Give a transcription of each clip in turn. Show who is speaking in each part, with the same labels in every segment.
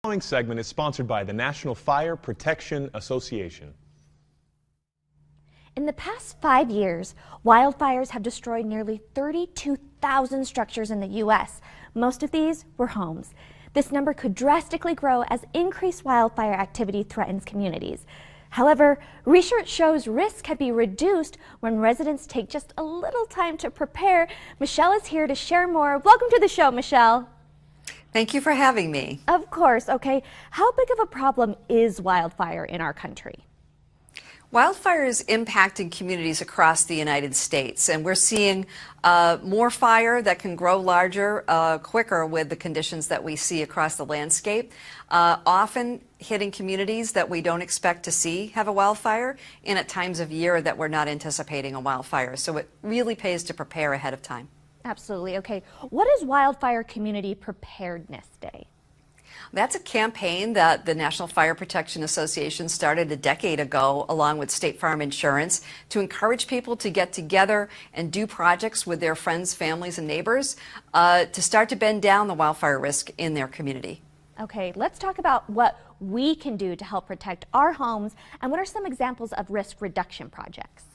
Speaker 1: following segment is sponsored by the National Fire Protection Association.
Speaker 2: In the past 5 years, wildfires have destroyed nearly 32,000 structures in the U.S. Most of these were homes. This number could drastically grow as increased wildfire activity threatens communities. However, research shows risks can be reduced when residents take just a little time to prepare. Michelle is here to share more. Welcome to the show, Michelle.
Speaker 3: Thank you for having me.
Speaker 2: Of course. Okay, how big of a problem is wildfire in our country?
Speaker 3: Wildfires impacting communities across the United States, and we're seeing more fire that can grow larger quicker with the conditions that we see across the landscape, often hitting communities that we don't expect to see have a wildfire, and at times of year that we're not anticipating a wildfire. So it really pays to prepare ahead of time.
Speaker 2: Absolutely. Okay, what is Wildfire Community Preparedness Day?
Speaker 3: That's a campaign that the National Fire Protection Association started a decade ago along with State Farm Insurance to encourage people to get together and do projects with their friends, families, and neighbors to start to bend down the wildfire risk in their community.
Speaker 2: Okay, let's talk about what we can do to help protect our homes and what are some examples of risk reduction projects?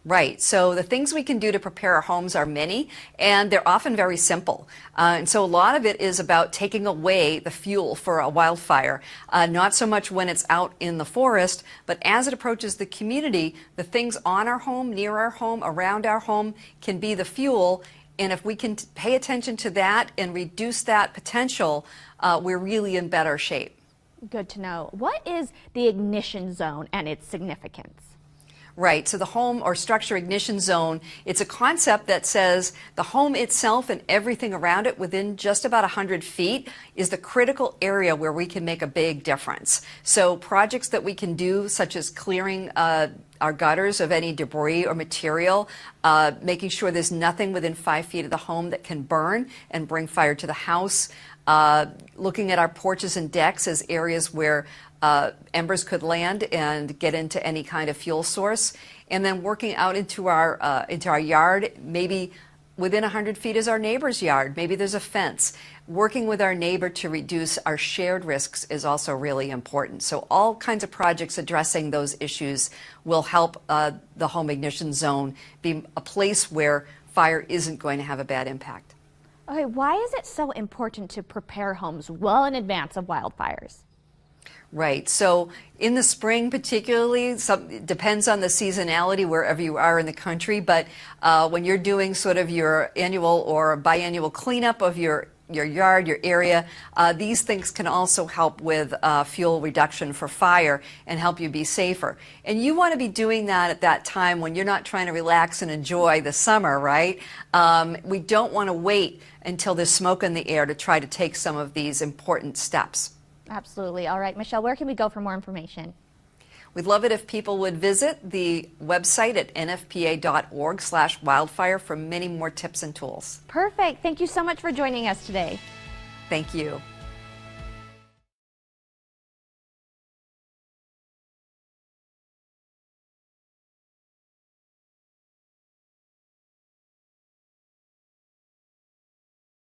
Speaker 3: Right. So the things we can do to prepare our homes are many, and they're often very simple. And so a lot of it is about taking away the fuel for a wildfire, not so much when it's out in the forest, but as it approaches the community, the things on our home, near our home, around our home can be the fuel. And if we can pay attention to that and reduce that potential, we're really in better shape.
Speaker 2: Good to know. What is the ignition zone and its significance?
Speaker 3: Right, so the home or structure ignition zone, it's a concept that says the home itself and everything around it within just about 100 feet is the critical area where we can make a big difference. So projects that we can do, such as clearing our gutters of any debris or material, making sure there's nothing within 5 feet of the home that can burn and bring fire to the house, looking at our porches and decks as areas where embers could land and get into any kind of fuel source, and then working out into our yard. Maybe within 100 feet is our neighbor's yard. Maybe there's a fence. Working with our neighbor to reduce our shared risks is also really important. So all kinds of projects addressing those issues will help the home ignition zone be a place where fire isn't going to have a bad impact.
Speaker 2: Okay, why is it so important to prepare homes well in advance of wildfires?
Speaker 3: Right. So in the spring particularly, it depends on the seasonality wherever you are in the country, but when you're doing sort of your annual or biannual cleanup of your yard, your area, these things can also help with fuel reduction for fire and help you be safer. And you want to be doing that at that time when you're not trying to relax and enjoy the summer, right? We don't want to wait until there's smoke in the air to try to take some of these important steps.
Speaker 2: Absolutely. All right, Michelle, where can we go for more information?
Speaker 3: We'd love it if people would visit the website at nfpa.org/wildfire for many more tips and tools.
Speaker 2: Perfect. Thank you so much for joining us today.
Speaker 3: Thank you.